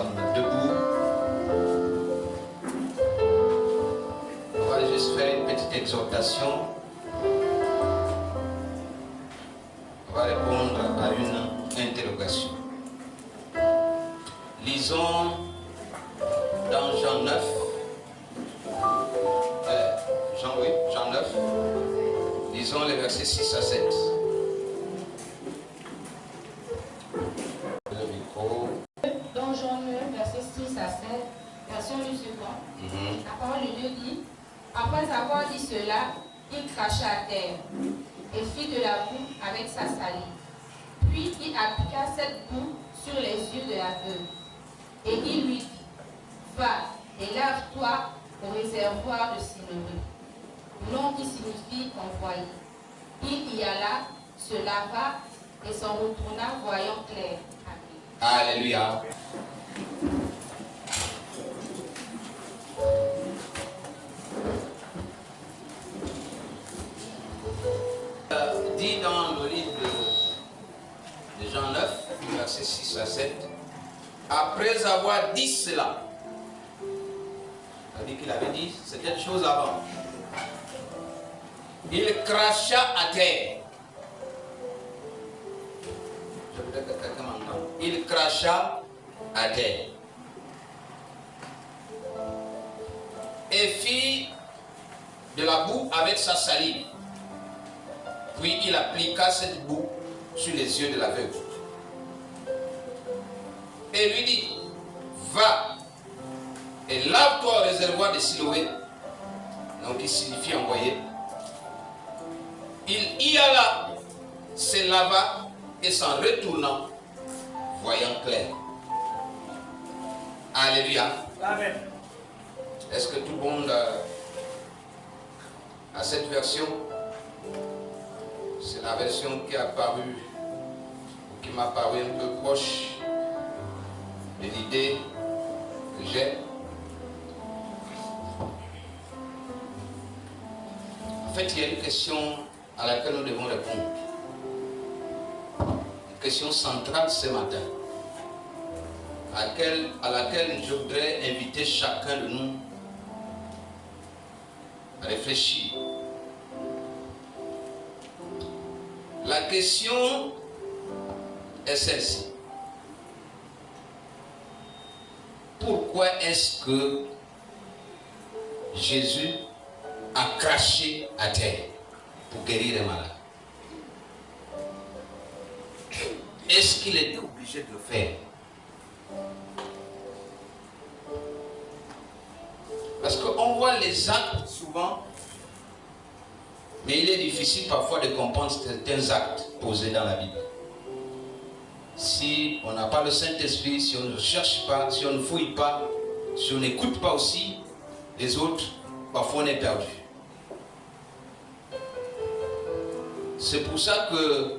sommes debout. On va juste faire une petite exhortation. On va répondre à une interrogation. Lisons dans Jean 9. Jean 9. Lisons les versets 6 à 7. Dans Jean 9, versets 6 à 7, version du second, la parole de Dieu dit: après avoir dit cela, il cracha à terre et fit de la boue avec sa salive. Puis il appliqua cette boue sur les yeux de l'aveugle. Et il lui dit: va et lave-toi au réservoir de Siloé. Nom qui signifie envoyé. Il y alla, se lava et s'en retourna voyant clair. Amen. Alléluia. Dit dans le livre de Jean 9, versets 6 à 7, après avoir dit cela, c'est-à-dire qu'il avait dit certaines choses avant, il cracha à terre. Je voudrais que quelqu'un m'entende. Il cracha à terre et fit de la boue avec sa salive. Puis il appliqua cette boue sur les yeux de l'aveugle et lui dit: va et lave-toi au réservoir de Siloé, donc qui signifie envoyé. Il y alla, se lava et s'en retournant, voyant clair. Alléluia. Amen. Est-ce que tout le monde a cette version? C'est la version qui a paru, ou qui m'a paru un peu proche de l'idée que j'ai. En fait, il y a une question à laquelle nous devons répondre. Une question centrale ce matin, à laquelle je voudrais inviter chacun de nous à réfléchir. La question est celle-ci. Pourquoi est-ce que Jésus a craché à terre pour guérir les malades? Est-ce qu'il était obligé de le faire? Parce qu'on voit les actes souvent, mais il est difficile parfois de comprendre certains actes posés dans la Bible. Si on n'a pas le Saint-Esprit, si on ne cherche pas, si on ne fouille pas, si on n'écoute pas aussi les autres, parfois on est perdu. C'est pour ça que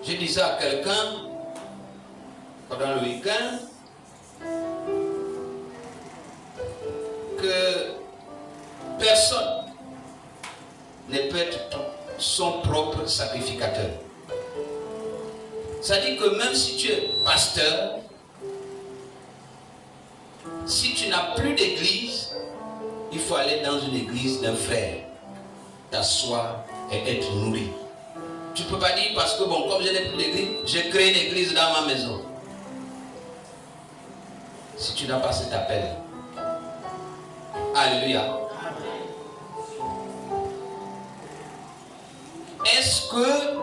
je disais à quelqu'un pendant le week-end que personne ne peut être son propre sacrificateur. C'est-à-dire que même si tu es pasteur, si tu n'as plus d'église, il faut aller dans une église d'un frère, t'asseoir et être nourri. Tu ne peux pas dire parce que bon, comme je n'ai plus d'église, j'ai créé une église dans ma maison. Si tu n'as pas cet appel. Alléluia. Est-ce que,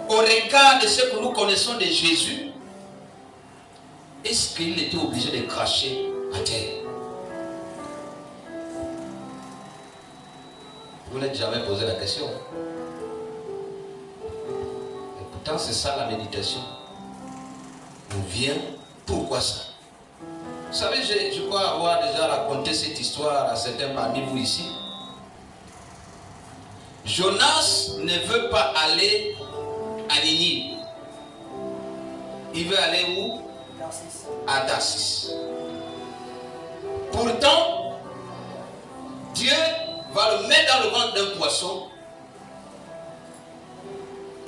au regard de ce que nous connaissons de Jésus, est-ce qu'il était obligé de cracher à terre? Vous n'êtes jamais posé la question. Et pourtant, c'est ça la méditation. On vient, pourquoi ça? Vous savez, je crois avoir déjà raconté cette histoire à certains parmi vous ici. Jonas ne veut pas aller à Ninive. Il veut aller où? À Tarsis. Pourtant, Dieu va le mettre dans le ventre d'un poisson.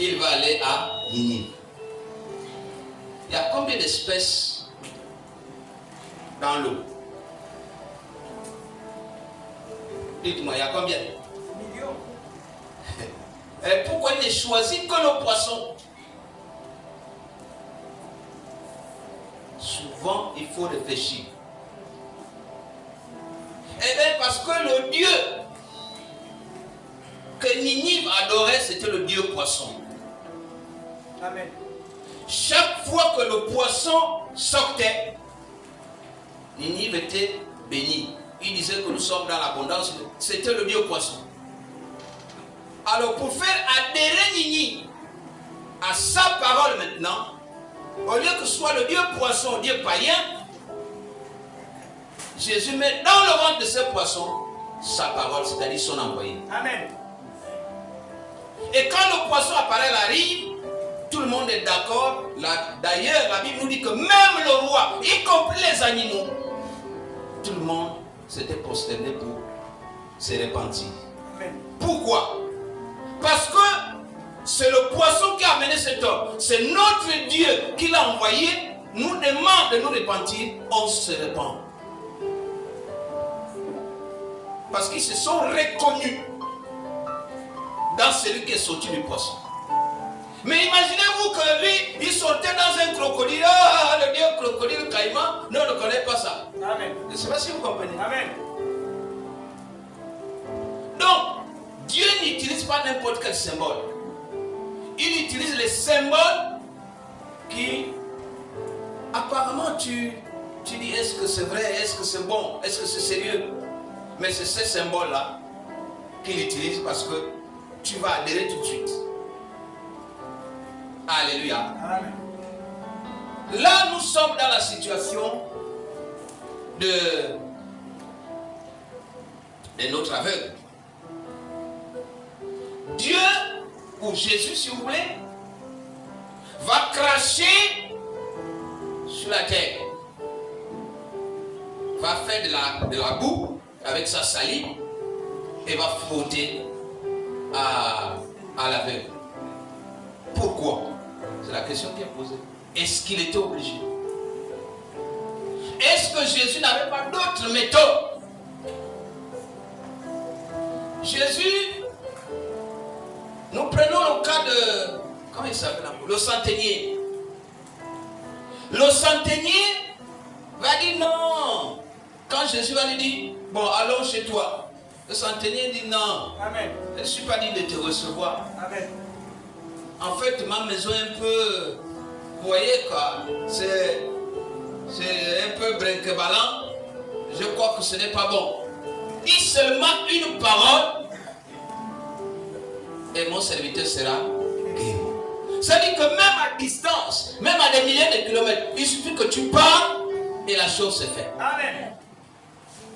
Il va aller à Ninive. Il y a combien d'espèces dans l'eau? Dites-moi, il y a combien? Millions. Et pourquoi il ne choisit que le poisson? Souvent, il faut réfléchir. Eh bien, parce que le Dieu que Ninive adorait, c'était le Dieu poisson. Amen. Chaque fois que le poisson sortait, Ninive était béni. Il disait que nous sommes dans l'abondance. C'était le Dieu poisson. Alors pour faire adhérer Ninive à sa parole maintenant, au lieu que ce soit le Dieu poisson, Dieu païen, Jésus met dans le ventre de ce poisson sa parole, c'est-à-dire son envoyé. Amen. Et quand le poisson apparaît la rive, tout le monde est d'accord. D'ailleurs, la Bible nous dit que même le roi, y compris les animaux, tout le monde s'était prosterné pour se repentir. Amen. Pourquoi? Parce que c'est le poisson qui a amené cet homme. C'est notre Dieu qui l'a envoyé, nous demande de nous repentir, on se repent. Parce qu'ils se sont reconnus dans celui qui est sorti du poisson. Mais imaginez-vous que lui, il sortait dans un crocodile. Ah, le Dieu crocodile caïman, non, on ne connaît pas ça. Amen. Je ne sais pas si vous comprenez. Amen. Donc, Dieu n'utilise pas n'importe quel symbole. Il utilise les symboles qui, apparemment, tu dis, est-ce que c'est vrai, est-ce que c'est bon, est-ce que c'est sérieux? Mais c'est ces symboles-là qu'il utilise parce que tu vas adhérer tout de suite. Alléluia. Amen. Là, nous sommes dans la situation de notre aveugle. Dieu, ou Jésus si vous voulez, va cracher sur la terre. Va faire de la boue avec sa salive et va frotter à l'aveugle. Pourquoi? C'est la question qui est posée. Est-ce qu'il était obligé? Est-ce que Jésus n'avait pas d'autres méthodes? Jésus, nous prenons le cas de, comment il s'appelle? Le centenier. Le centenier va dire non. Quand Jésus va lui dire, bon, allons chez toi. Le centenier dit non. Amen. Je ne suis pas dit de te recevoir. Amen. En fait, ma maison est un peu, vous voyez quoi, c'est un peu brinque-ballant. Je crois que ce n'est pas bon. Dis seulement une parole et mon serviteur sera guéri. C'est-à-dire que même à distance, même à des milliers de kilomètres, il suffit que tu parles et la chose se fait. Amen.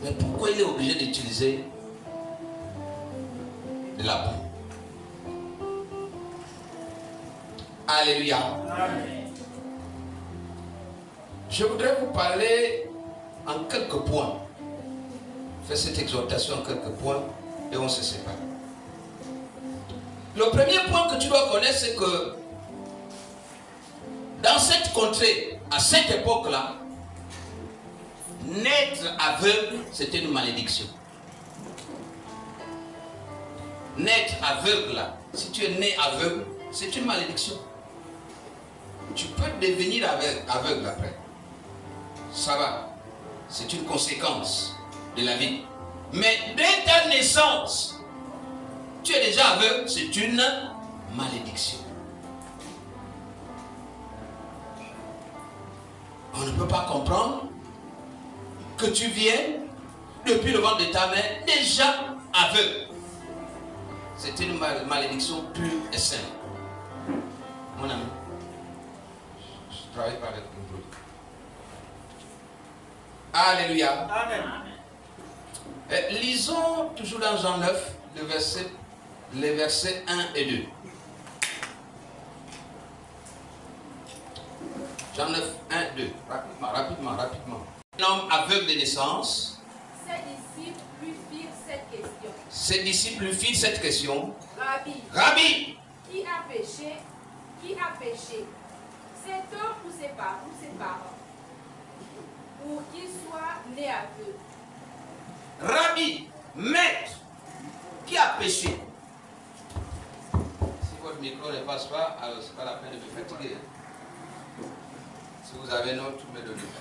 Mais pourquoi il est obligé d'utiliser de la boue? Alléluia. Amen. Je voudrais vous parler en quelques points. Faire cette exhortation en quelques points et on se sépare. Le premier point que tu dois connaître, c'est que dans cette contrée, à cette époque-là, naître aveugle, c'était une malédiction. Naître aveugle, là, si tu es né aveugle, c'est une malédiction. Tu peux devenir aveugle après. Ça va. C'est une conséquence de la vie. Mais dès ta naissance, tu es déjà aveugle, c'est une malédiction. On ne peut pas comprendre que tu viennes depuis le ventre de ta mère déjà aveugle. C'est une malédiction pure et simple. Mon ami, je travaille pas avec vous. Alléluia. Amen. Lisons toujours dans Jean 9, les versets 1 et 2. Jean 9, 1, 2. Rapidement. Un homme aveugle de naissance. Ses disciples lui firent cette question. Rabbi, qui a péché? Cet homme ou ses parents? parents, pour qu'ils soient nés aveugles. Rabbi, maître, qui a péché? Si votre micro ne passe pas, alors ce n'est pas la peine de me fatiguer. Si vous avez un autre, me le dites.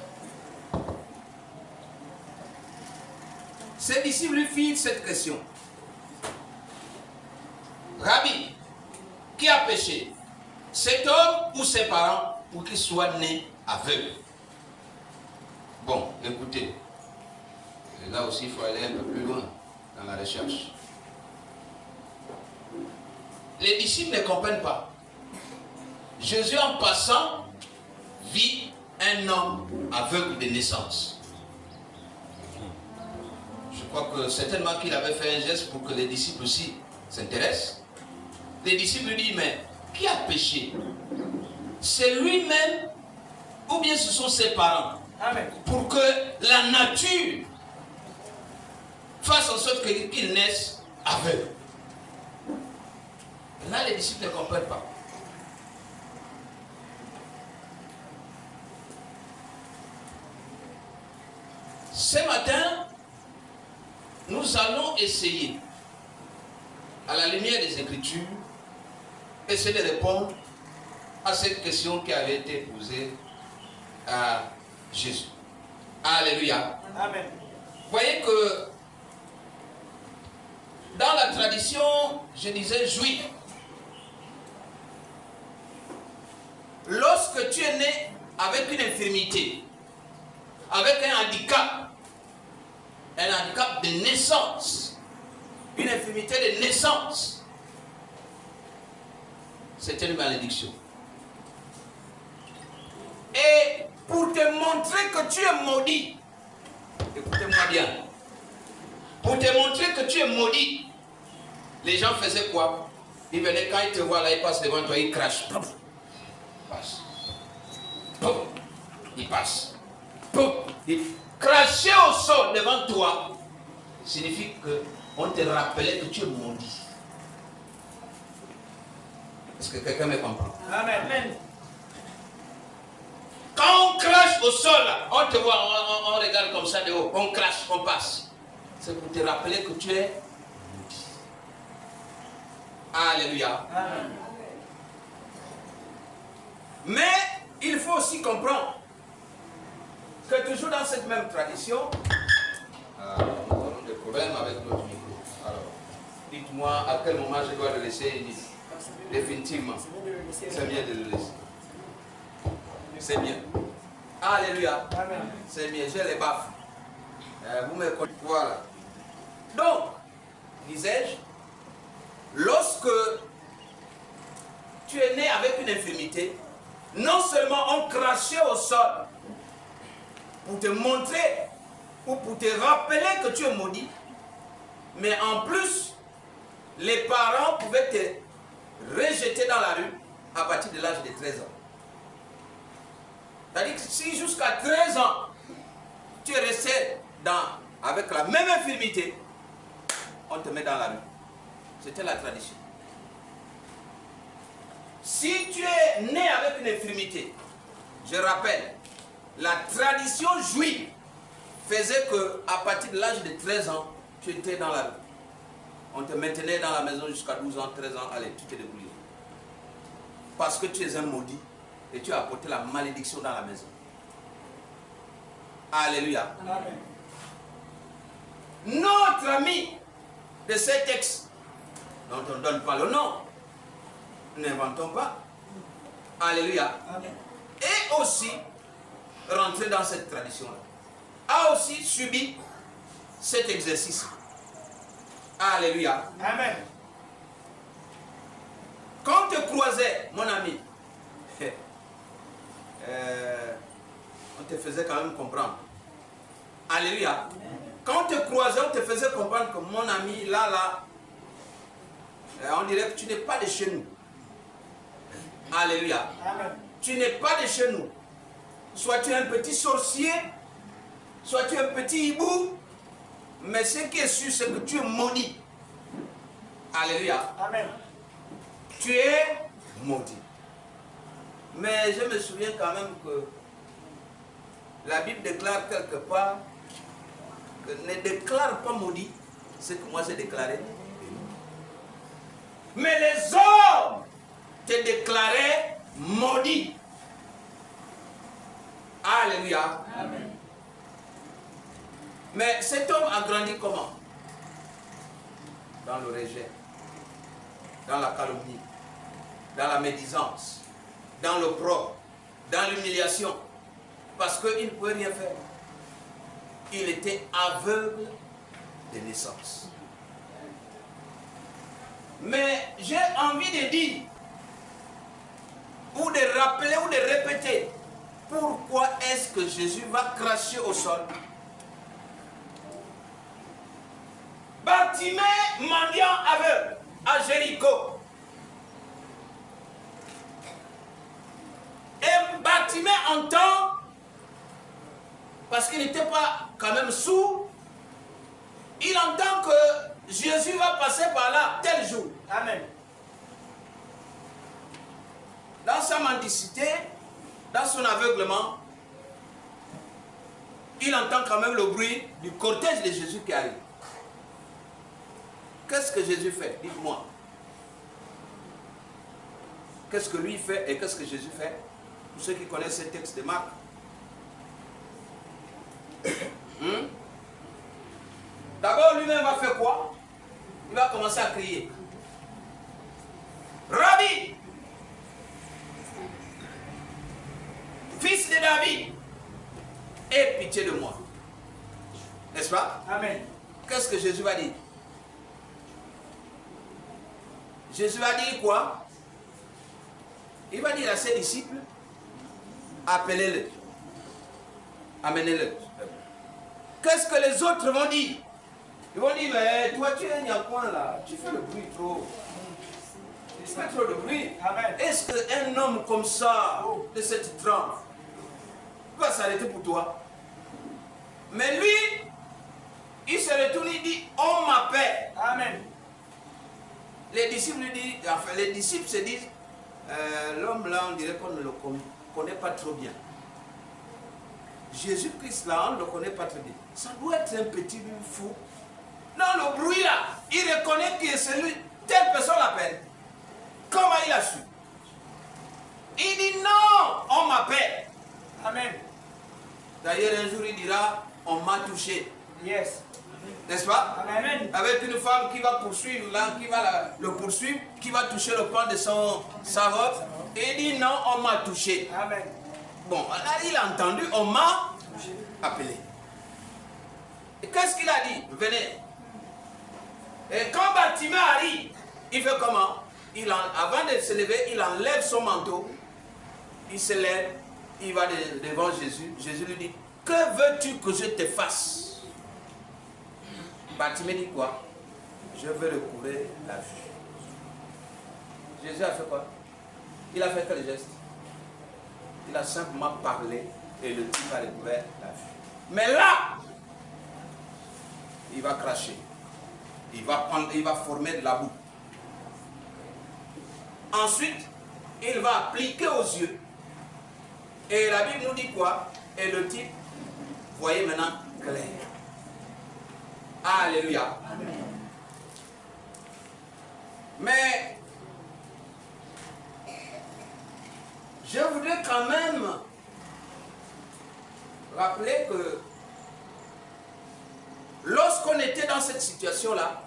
Ses disciples lui firent cette question. Rabbi, qui a péché? Cet homme ou ses parents pour qu'il soit né aveugle? Bon, écoutez. Et là aussi, il faut aller un peu plus loin dans la recherche. Les disciples ne comprennent pas. Jésus, en passant, vit un homme aveugle de naissance. Je crois que certainement qu'il avait fait un geste pour que les disciples aussi s'intéressent. Les disciples lui disent, mais qui a péché? C'est lui-même ou bien ce sont ses parents? Amen. Pour que la nature fasse en sorte qu'il naisse aveugle. Là, les disciples ne comprennent pas. Ce matin, nous allons essayer, à la lumière des Écritures, essayer de répondre à cette question qui avait été posée à Jésus. Alléluia. Amen. Vous voyez que dans la tradition, je disais juive, lorsque tu es né avec une infirmité, avec un handicap de naissance, une infirmité de naissance, c'est une malédiction. Et pour te montrer que tu es maudit, écoutez-moi bien, pour te montrer que tu es maudit, les gens faisaient quoi? Ils venaient, quand ils te voient là, ils passent devant toi, ils crachent. Pouf, ils passent. Pouf, ils passent. Pouf, ils... Cracher au sol devant toi signifie qu'on te rappelait que tu es maudit. Est-ce que quelqu'un me comprend? Amen. Quand on crache au sol, là, on te voit, on regarde comme ça de haut, on crache, on passe. C'est pour te rappeler que tu es maudit. Alléluia. Amen. Mais il faut aussi comprendre que toujours dans cette même tradition, nous avons des problèmes avec notre micro. Alors, dites-moi à quel moment je dois le laisser. Définitivement, c'est bien de le laisser. C'est bien. Alléluia. Amen. C'est bien, j'ai les baffes. Vous me connaissez. Voilà. Donc, disais-je, lorsque tu es né avec une infirmité, non seulement on crachait au sol pour te montrer ou pour te rappeler que tu es maudit, mais en plus, les parents pouvaient te rejeter dans la rue à partir de l'âge de 13 ans. C'est-à-dire que si jusqu'à 13 ans, tu es resté avec la même infirmité, on te met dans la rue. C'était la tradition. Si tu es né avec une infirmité, je rappelle, la tradition juive faisait qu'à partir de l'âge de 13 ans, tu étais dans la rue. On te maintenait dans la maison jusqu'à 12 ans, 13 ans, allez, tu t'es débrouillé. Parce que tu es un maudit et tu as apporté la malédiction dans la maison. Alléluia. Amen. Notre ami de ces textes, dont on ne donne pas le nom, n'inventons pas. Alléluia. Amen. Et aussi, rentré dans cette tradition-là, a aussi subi cet exercice. Alléluia. Amen. Quand on te croisait, mon ami, on te faisait quand même comprendre. Alléluia. Quand on te croisait, on te faisait comprendre que mon ami, là, on dirait que tu n'es pas de chez nous. Alléluia. Amen. Tu n'es pas de chez nous. Soit tu es un petit sorcier, soit tu es un petit hibou, mais ce qui est sûr, c'est que tu es maudit. Alléluia. Amen. Tu es maudit. Mais je me souviens quand même que La Bible déclare quelque part que ne déclare pas maudit ce que moi j'ai déclaré. Mais les hommes te déclaraient maudit. Alléluia. Amen. Mais cet homme a grandi comment? Dans le rejet, dans la calomnie, dans la médisance, dans l'opprobre, dans l'humiliation, parce qu'il ne pouvait rien faire. Il était aveugle de naissance. Mais j'ai envie de dire, ou de rappeler, ou de répéter, pourquoi est-ce que Jésus va cracher au sol? Bartimée, mendiant aveugle, à Jéricho. Et Bartimée entend, parce qu'il n'était pas quand même sourd, il entend que Jésus va passer par là tel jour. Amen. Dans sa mendicité, dans son aveuglement, il entend quand même le bruit du cortège de Jésus qui arrive. Qu'est-ce que Jésus fait? Dites-moi. Qu'est-ce que lui fait et qu'est-ce que Jésus fait? Pour ceux qui connaissent ce texte de Marc. D'abord, lui-même va faire quoi? Il va commencer à crier. Rabbi, fils de David, aie pitié de moi. N'est-ce pas? Amen. Qu'est-ce que Jésus va dire? Jésus va dire quoi? Il va dire à ses disciples, appelez-le, amenez-le. Qu'est-ce que les autres vont dire? Ils vont dire, mais toi tu es un coin là, tu fais le bruit trop. Tu fais trop de bruit. Est-ce qu'un homme comme ça, de cette trempe, va s'arrêter pour toi? Mais lui, il se retourne, il dit, on m'appelle. Amen. Les disciples lui disent, enfin les disciples se disent, l'homme là on dirait qu'on ne le connaît pas trop bien. Jésus-Christ là on ne le connaît pas très bien. Ça doit être un petit fou. Non, le bruit là, il reconnaît que c'est lui, telle personne l'appelle. Comment il a su? Il dit non, on m'appelle. Amen. D'ailleurs un jour il dira, on m'a touché. Yes. N'est-ce pas? Amen. Avec une femme qui va poursuivre, là, qui va le poursuivre, qui va toucher le pan de sa robe. Et il dit non, on m'a touché. Amen. Bon, là il a entendu, on m'a appelé. Et qu'est-ce qu'il a dit? Venez. Et quand Bartimée arrive, il fait comment? Avant de se lever, il enlève son manteau. Il se lève, il va devant Jésus. Jésus lui dit, que veux-tu que je te fasse? Bartimée dit quoi? Je veux recouvrer la vue. Jésus a fait quoi? Il a fait quel geste? Il a simplement parlé et le type a recouvert la vue. Mais là, il va cracher. Il va former de la boue. Ensuite, il va appliquer aux yeux. Et la Bible nous dit quoi? Et le type, voyez maintenant clair. Alléluia. Amen. Mais je voudrais quand même rappeler que lorsqu'on était dans cette situation-là,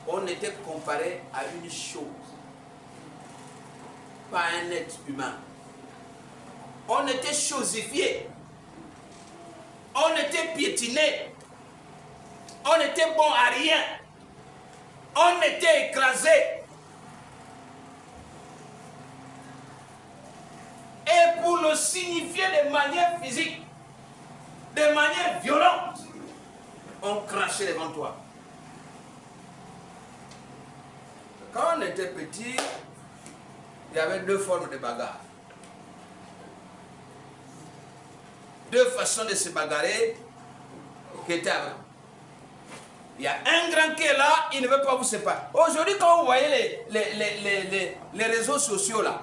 on était comparé à une chose, pas un être humain. On était chosifié, on était piétiné, on était bon à rien, on était écrasé. Et pour le signifier de manière physique, de manière violente, on crachait devant toi. Quand on était petit, il y avait deux formes de bagarre. Deux façons de se bagarrer qui étaient avec. Il y a un grand qui est là, il ne veut pas vous séparer. Aujourd'hui, quand vous voyez les réseaux sociaux là,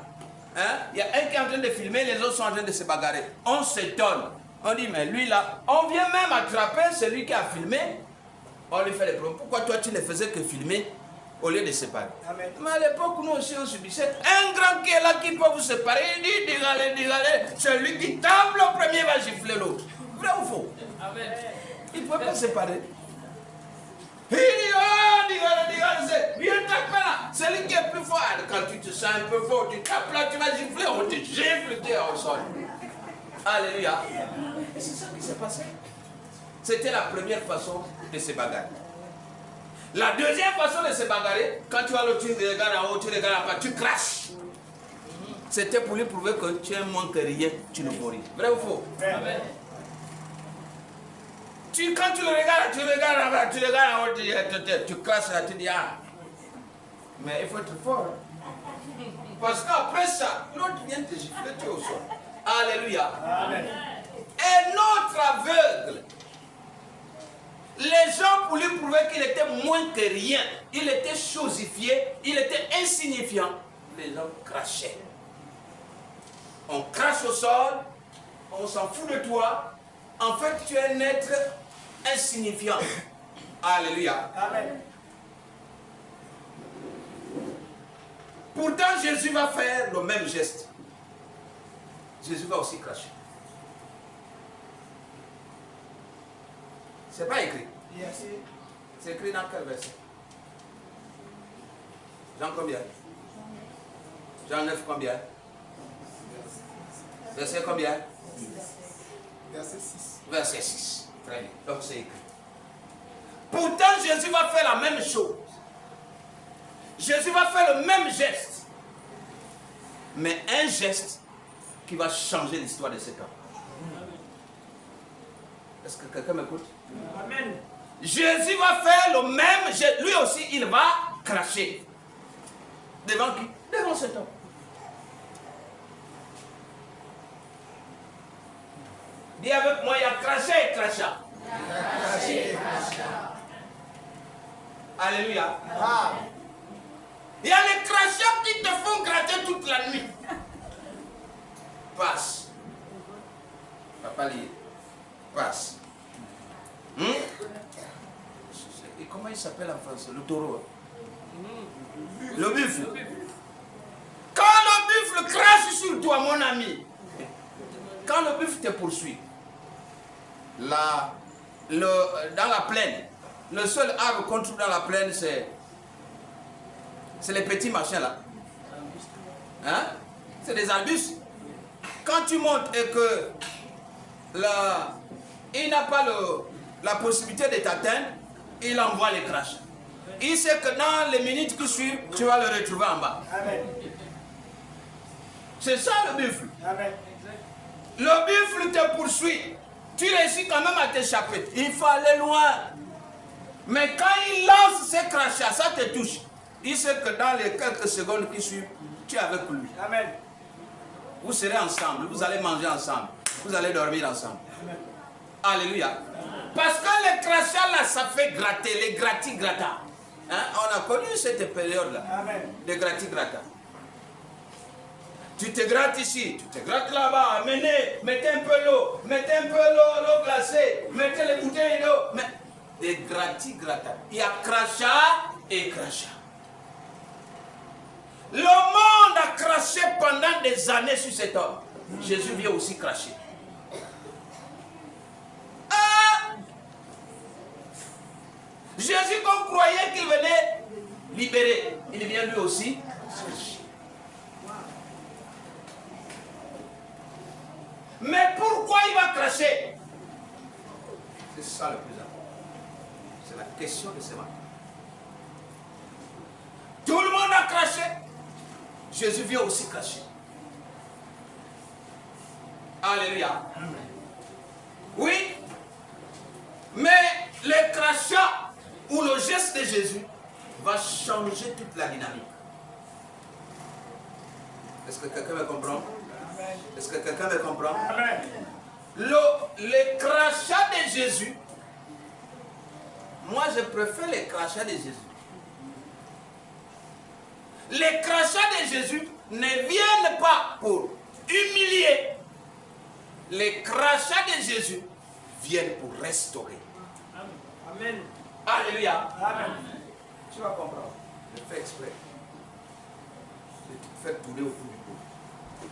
hein, il y a un qui est en train de filmer, les autres sont en train de se bagarrer. On s'étonne. On dit, mais lui là, on vient même attraper celui qui a filmé. On lui fait les problèmes. Pourquoi toi tu ne faisais que filmer au lieu de séparer? Amen. Mais à l'époque, nous aussi on subissait. Un grand qui est là qui peut vous séparer, il dit, dégalez. Celui qui tape le premier va gifler l'autre. Vrai ou faux? Amen. Il ne peut pas séparer. Il dit, oh, dégalez, viens taper là. Celui qui est plus fort, quand tu te sens un peu fort, tu tapes là, tu vas gifler, on te gifle, tu es au sol. Alléluia. Et c'est ça qui s'est passé. C'était la première façon de se bagarrer. La deuxième façon de se bagarrer, quand tu vas l'autre, tu regardes en haut, tu regardes en bas, tu craches. C'était pour lui prouver que tu es moins que rien, tu ne vaux rien. Vrai ou faux? Amen. Quand tu le regardes, tu regardes en bas, tu regardes en haut, tu craches là, tu dis ah. Mais il faut être fort. Hein? Parce qu'après ça, l'autre vient te gifler, tu es au sol. Alléluia. Amen. Un autre aveugle. Les gens, pour lui prouver qu'il était moins que rien, il était chosifié, il était insignifiant, les gens crachaient. On crache au sol, on s'en fout de toi. En fait, tu es un être insignifiant. Alléluia. Amen. Pourtant, Jésus va faire le même geste. Jésus va aussi cracher. C'est pas écrit. Yes. C'est écrit dans quel verset? Jean combien? Jean 9 combien? Verset combien? Verset 6. Verset 6. Très bien. Donc c'est écrit. Pourtant, Jésus va faire la même chose. Jésus va faire le même geste. Mais un geste qui va changer l'histoire de cet homme. Est-ce que quelqu'un m'écoute? Amen. Jésus va faire le même geste. Lui aussi, il va cracher. Devant qui? Devant cet homme. Dis avec moi, il y a craché et crachat. Alléluia. Ah. Il y a les crachats qui te font gratter toute la nuit. Passe. Papa lit. Passe. Et comment il s'appelle en français? Le taureau. Le buffle. Quand le buffle crache sur toi, mon ami, quand le buffle te poursuit, dans la plaine, le seul arbre qu'on trouve dans la plaine, c'est les petits machins là. Hein? C'est des arbustes. Quand tu montes et que il n'a pas la possibilité de t'atteindre, il envoie les crashs. Il sait que dans les minutes qui suivent, tu vas le retrouver en bas. Amen. C'est ça le buffle. Amen. Le buffle te poursuit. Tu réussis quand même à t'échapper. Il faut aller loin. Mais quand il lance ses crachats, ça te touche. Il sait que dans les quelques secondes qui suivent, tu es avec lui. Amen. Vous serez ensemble, vous allez manger ensemble, vous allez dormir ensemble. Amen. Alléluia. Parce que les crachats là, ça fait gratter, les gratis-gratas. Hein? On a connu cette période-là, Amen. les gratis-gratas. Tu te grattes ici, tu te grattes là-bas, mettez un peu l'eau, mettez un peu l'eau glacée, mettez les bouteilles d'eau. Des gratis-gratas. Il y a crachat et crachat. Le monde a craché pendant des années sur cet homme. Jésus vient aussi cracher. Ah! Jésus qu'on croyait qu'il venait libérer, il vient lui aussi cracher. Mais pourquoi il va cracher? C'est ça le plus important. C'est la question de ce matin. Tout le monde a craché. Jésus vient aussi cracher. Alléluia. Oui. Mais le crachat ou le geste de Jésus va changer toute la dynamique. Est-ce que quelqu'un me comprend? Est-ce que quelqu'un me comprend? Amen. Le crachat de Jésus, moi je préfère les crachats de Jésus. Les crachats de Jésus ne viennent pas pour humilier, les crachats de Jésus viennent pour restaurer. Amen. Alléluia. Amen. Tu vas comprendre. Je fais exprès. Je te fais tourner autour du pot.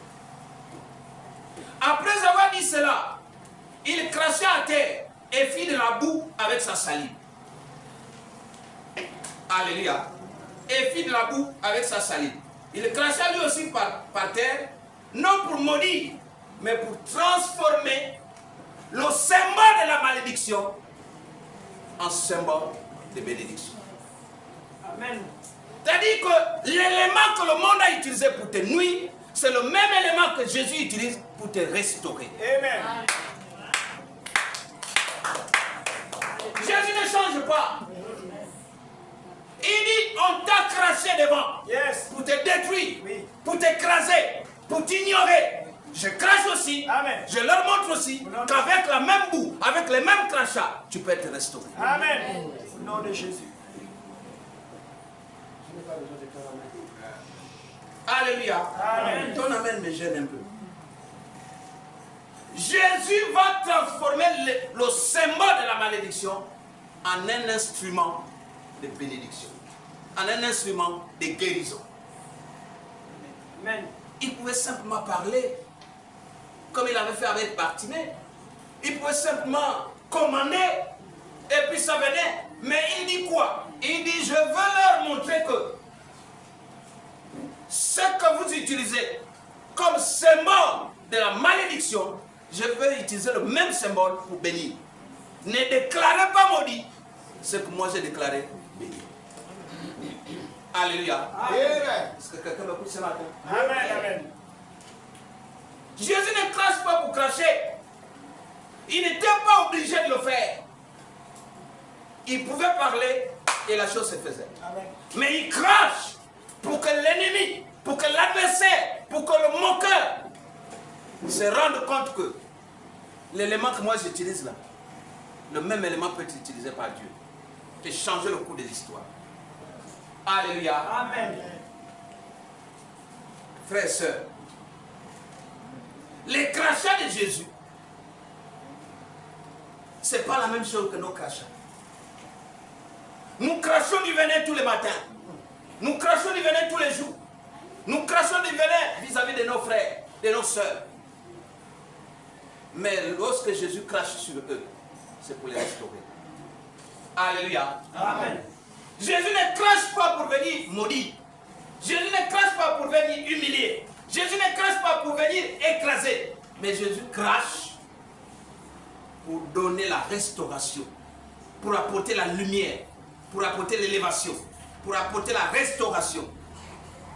Après avoir dit cela, il crachait à terre et fit de la boue avec sa salive. Alléluia. Et fit de la boue avec sa salive. Il crachait lui aussi par terre, non pour maudire, mais pour transformer le symbole de la malédiction en symbole de bénédiction. Amen. C'est-à-dire que l'élément que le monde a utilisé pour te nuire, c'est le même élément que Jésus utilise pour te restaurer. Amen. Jésus ne change pas. Il dit, on t'a craché devant Yes. pour te détruire, Oui. pour t'écraser, pour t'ignorer. Je crache aussi. Amen. Je leur montre aussi qu'avec la même boue, avec les mêmes crachats, tu peux être restauré. Amen. Au nom de Jésus. Alléluia. Amen. Ton amen me gêne un peu. Jésus va transformer le symbole de la malédiction en un instrument de bénédiction, en un instrument de guérison. Amen. Il pouvait simplement parler, comme il avait fait avec Bartimée. Il pouvait simplement commander, et puis ça venait. Mais il dit quoi? Il dit, je veux leur montrer que ce que vous utilisez comme symbole de la malédiction, je veux utiliser le même symbole pour bénir. Ne déclarez pas maudit ce que moi j'ai déclaré béni. Alléluia. Est-ce que quelqu'un m'écoute ce matin? Amen. Amen. Jésus ne crache pas pour cracher. Il n'était pas obligé de le faire. Il pouvait parler et la chose se faisait. Amen. Mais il crache pour que l'ennemi, pour que l'adversaire, pour que le moqueur se rende compte que l'élément que moi j'utilise là, le même élément peut être utilisé par Dieu. Et changer le cours de l'histoire. Alléluia. Amen. Frères et sœurs, les crachats de Jésus, ce n'est pas la même chose que nos crachats. Nous crachons du venin tous les matins. Nous crachons du venin tous les jours. Nous crachons du venin vis-à-vis de nos frères, de nos sœurs. Mais lorsque Jésus crache sur eux, c'est pour les restaurer. Alléluia. Amen. Jésus ne crache pas pour venir maudire. Jésus ne crache pas pour venir humilier. Jésus ne crache pas pour venir écraser. Mais Jésus crache pour donner la restauration, pour apporter la lumière, pour apporter l'élévation, pour apporter la restauration.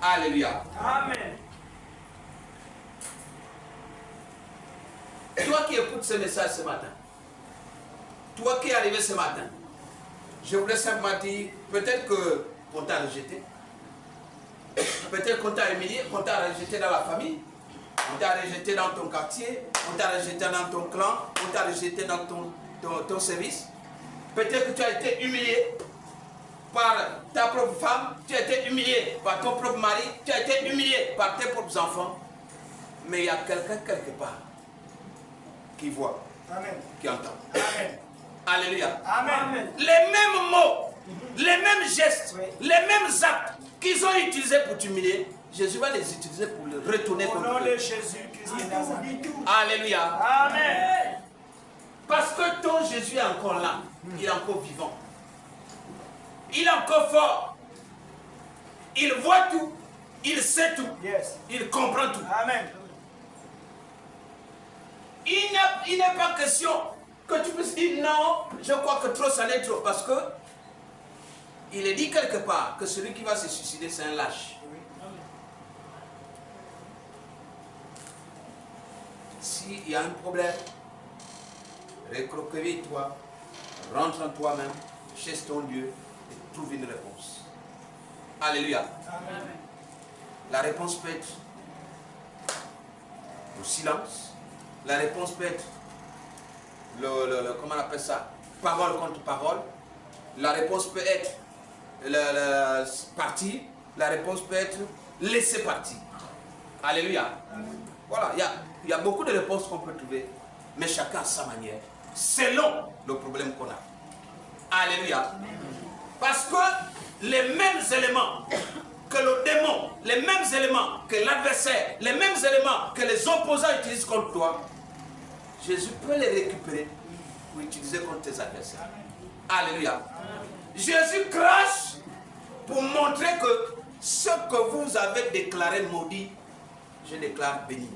Alléluia. Amen. Toi qui écoutes ce message ce matin, toi qui es arrivé ce matin, je voulais simplement dire, peut-être qu'on t'a rejeté, peut-être qu'on t'a humilié, qu'on t'a rejeté dans la famille, on t'a rejeté dans ton quartier, on t'a rejeté dans ton clan, on t'a rejeté dans ton service. Peut-être que tu as été humilié par ta propre femme, tu as été humilié par ton propre mari, tu as été humilié par tes propres enfants. Mais il y a quelqu'un quelque part qui voit, Amen. qui entend. Amen. Alléluia. Amen. Les mêmes mots, les mêmes gestes, Oui. les mêmes actes qu'ils ont utilisés pour t'humilier, Jésus va les utiliser pour le retourner Au nom contre de eux. Jésus-Christ de Nazareth. Alléluia. Amen. Parce que ton Jésus est encore là. Il est encore vivant. Il est encore fort. Il voit tout. Il sait tout. Yes. Il comprend tout. Amen. Il n'est pas question que tu puisses dire non, je crois que trop ça n'est trop. Parce que il est dit quelque part que celui qui va se suicider, c'est un lâche. S'il y a un problème, recroqueville-toi, rentre en toi-même, cherche ton Dieu et trouve une réponse. Alléluia. Amen. La réponse peut être le silence. La réponse peut être comment on appelle ça? Parole contre parole. La réponse peut être partir. La réponse peut être laisser partir. Alléluia. Voilà, il Il y a beaucoup de réponses qu'on peut trouver, mais chacun à sa manière, selon le problème qu'on a. Alléluia. Parce que les mêmes éléments que le démon, les mêmes éléments que l'adversaire, les mêmes éléments que les opposants utilisent contre toi, Jésus peut les récupérer pour utiliser contre tes adversaires. Alléluia. Jésus crache pour montrer que ce que vous avez déclaré maudit, je déclare béni.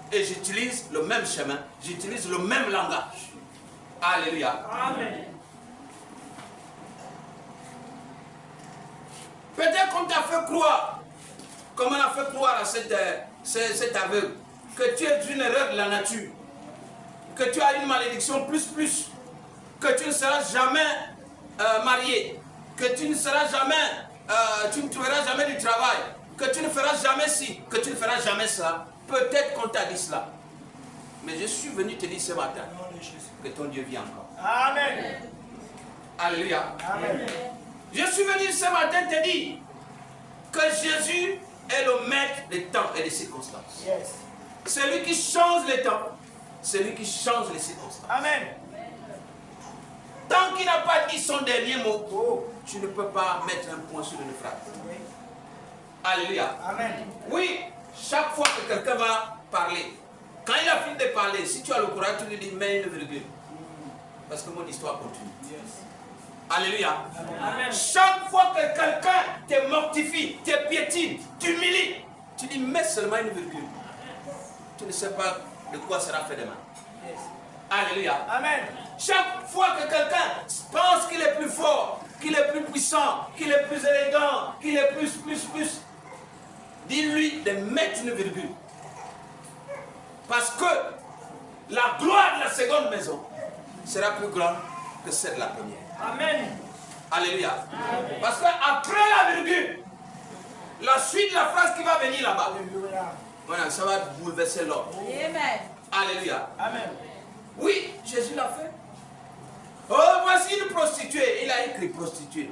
Et j'utilise le même chemin, j'utilise le même langage. Alléluia. Amen. Peut-être qu'on t'a fait croire, comme on a fait croire à cet aveugle, que tu es une erreur de la nature, que tu as une malédiction plus, que tu ne seras jamais marié, que tu ne seras jamais, tu ne trouveras jamais du travail, que tu ne feras jamais ci, que tu ne feras jamais ça. Peut-être qu'on t'a dit cela. Mais je suis venu te dire ce matin que ton Dieu vit encore. Amen. Alléluia. Amen. Je suis venu ce matin te dire que Jésus est le maître des temps et des circonstances. Yes. C'est lui qui change les temps, c'est lui qui change les circonstances. Amen. Tant qu'il n'a pas dit son dernier mot, tu ne peux pas mettre un point sur une phrase. Alléluia. Amen. Oui, chaque fois que quelqu'un va parler, quand il a fini de parler, si tu as le courage, tu lui dis mets une virgule. Parce que mon histoire continue. Yes. Alléluia. Amen. Chaque fois que quelqu'un te mortifie, te piétine, t'humilie, tu dis mets seulement une virgule. Tu ne sais pas de quoi sera fait demain. Yes. Alléluia. Amen. Chaque fois que quelqu'un pense qu'il est plus fort, qu'il est plus puissant, qu'il est plus élégant, qu'il est plus, dis-lui de mettre une virgule. Parce que la gloire de la seconde maison sera plus grande que celle de la première. Amen. Alléluia. Parce qu'après la virgule, la suite de la phrase qui va venir là-bas, Alléluia. voilà, ça va bouleverser l'ordre. Amen. Alléluia. Amen. Oui, Jésus l'a fait. Oh, voici une prostituée. Il a écrit prostituée.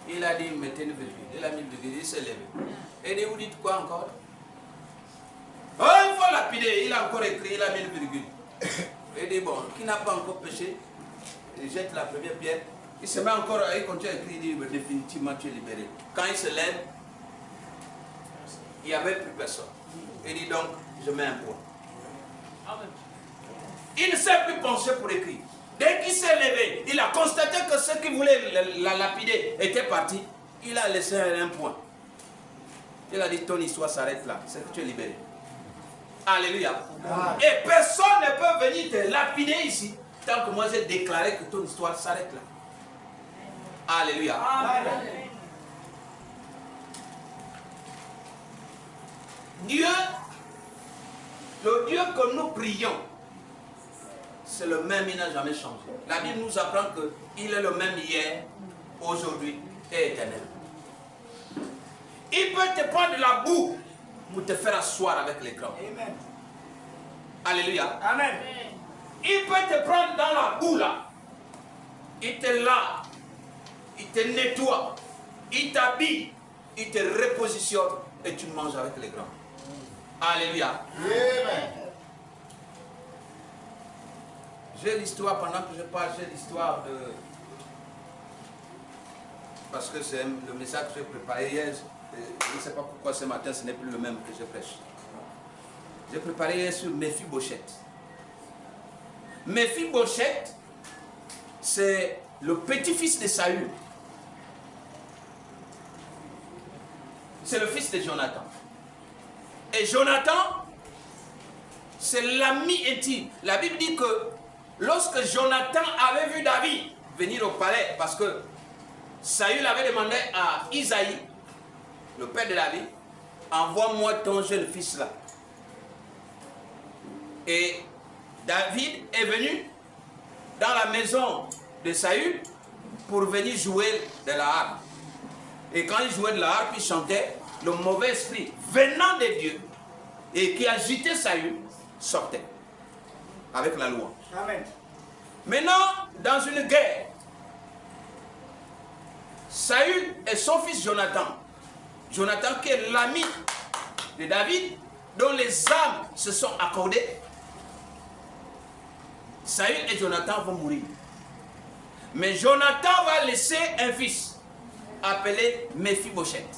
Il a dit, mettez une virgule. Il a mis une virgule, il s'est levé. Et dit, vous dites quoi encore? Oh, il faut lapider. Il a encore écrit, il a mis une virgule. Il dit, bon, qui n'a pas encore péché, il jette la première pierre. Il se met encore, il continue à écrire, il dit, définitivement, tu es libéré. Quand il se lève, il n'y avait plus personne. Il dit donc, je mets un point. Amen. Il ne s'est plus penché pour écrire. Dès qu'il s'est levé, il a constaté que ceux qui voulaient la lapider étaient partis. Il a laissé un point. Il a dit, ton histoire s'arrête là. C'est que tu es libéré. Alléluia. Amen. Et personne ne peut venir te lapider ici tant que moi j'ai déclaré que ton histoire s'arrête là. Alléluia. Amen. Dieu, le Dieu que nous prions, c'est le même, il n'a jamais changé. La Bible nous apprend qu'il est le même hier, aujourd'hui et éternel. Il peut te prendre de la boue pour te faire asseoir avec les grands. Amen. Alléluia. Amen. Il peut te prendre dans la boue là. Il te lave, il te nettoie, il t'habille, il te repositionne et tu manges avec les grands. Alléluia. Amen. J'ai l'histoire, pendant que je parle, j'ai l'histoire de... Parce que c'est le message que j'ai préparé hier. Je ne sais pas pourquoi ce matin ce n'est plus le même que je prêche. J'ai préparé hier sur Méphibosheth. Méphibosheth, c'est le petit-fils de Saül. C'est le fils de Jonathan. Et Jonathan, c'est l'ami intime. La Bible dit que lorsque Jonathan avait vu David venir au palais, parce que Saül avait demandé à Isaïe, le père de David, envoie-moi ton jeune fils là. Et David est venu dans la maison de Saül pour venir jouer de la harpe. Et quand il jouait de la harpe, il chantait, le mauvais esprit venant de Dieu et qui agitait Saül sortait avec la louange. Amen. Maintenant, dans une guerre, Saül et son fils Jonathan, Jonathan qui est l'ami de David, dont les âmes se sont accordées, Saül et Jonathan vont mourir. Mais Jonathan va laisser un fils appelé Mephibosheth.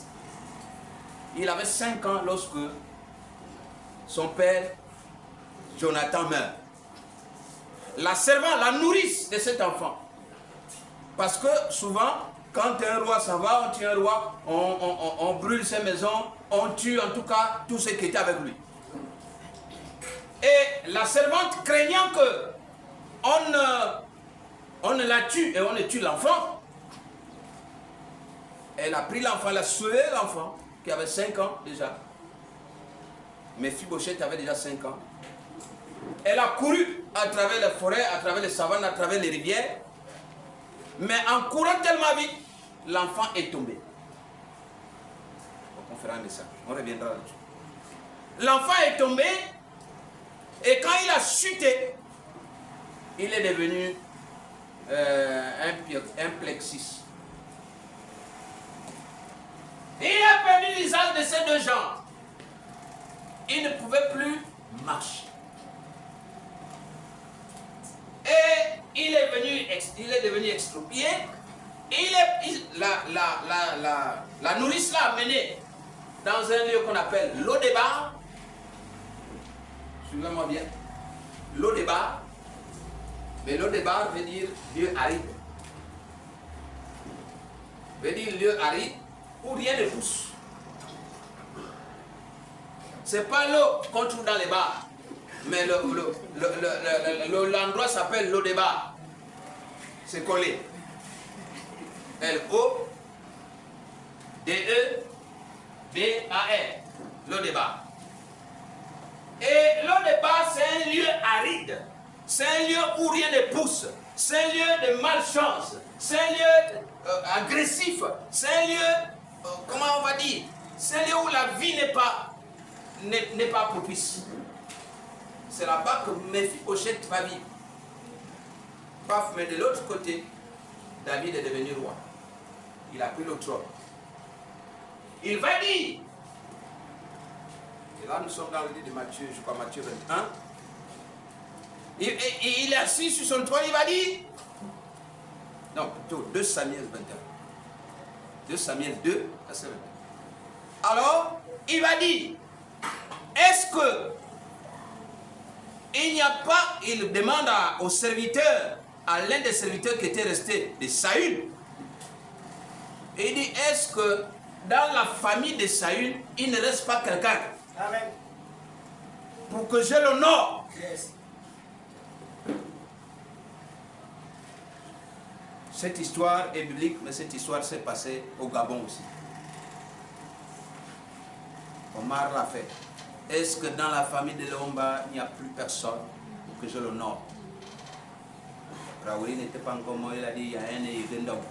Il avait 5 ans lorsque son père Jonathan meurt. La servante, la nourrice de cet enfant. Parce que souvent, quand un roi s'en va, on tue un roi, on brûle ses maisons, on tue en tout cas tous ceux qui étaient avec lui. Et la servante, craignant que on ne la tue et on ne tue l'enfant, elle a pris l'enfant, elle a sauvé l'enfant, qui avait 5 ans déjà. Mephibosheth avait déjà 5 ans. Elle a couru à travers les forêts, à travers les savanes, à travers les rivières. Mais en courant tellement vite, l'enfant est tombé. Donc on fera un message, on reviendra là-dessus. L'enfant est tombé et quand il a chuté, il est devenu un plexus. Il a perdu l'usage de ses 2 jambes. Il ne pouvait plus marcher. Et il est devenu extropié. La nourrice l'a amené dans un lieu qu'on appelle Lo-Debar. Suivez-moi bien. Lo-Debar. Mais Lo-Debar veut dire lieu aride. Veut dire lieu aride où rien ne pousse. C'est pas l'eau qu'on trouve dans les bars. Mais l'endroit s'appelle Lo-Debar. C'est collé. L-O-D-E-B-A-R. Lo-Debar. Et Lo-Debar, c'est un lieu aride. C'est un lieu où rien ne pousse. C'est un lieu de malchance. C'est un lieu agressif. C'est un lieu, comment on va dire, c'est un lieu où la vie n'est pas propice. C'est là-bas que Mephibosheth va vivre. Paf, mais de l'autre côté, David est devenu roi. Il a pris le trône. Il va dire, et là nous sommes dans le livre de Matthieu, je crois Matthieu 21. Il est assis sur son trône, il va dire, non, plutôt 2 Samuel 21. 2 Samuel 2, verset 21. Alors, il va dire, est-ce que il n'y a pas, il demande au serviteur, à l'un des serviteurs qui était resté de Saül, et il dit, est-ce que dans la famille de Saül, il ne reste pas quelqu'un pour que je l'honore? Yes. Cette histoire est biblique, mais cette histoire s'est passée au Gabon aussi. Omar l'a fait. Est-ce que dans la famille de Léomba, il n'y a plus personne pour que je l'honore? Raouli n'était pas encore mort, il a dit, il y a un Yegendong.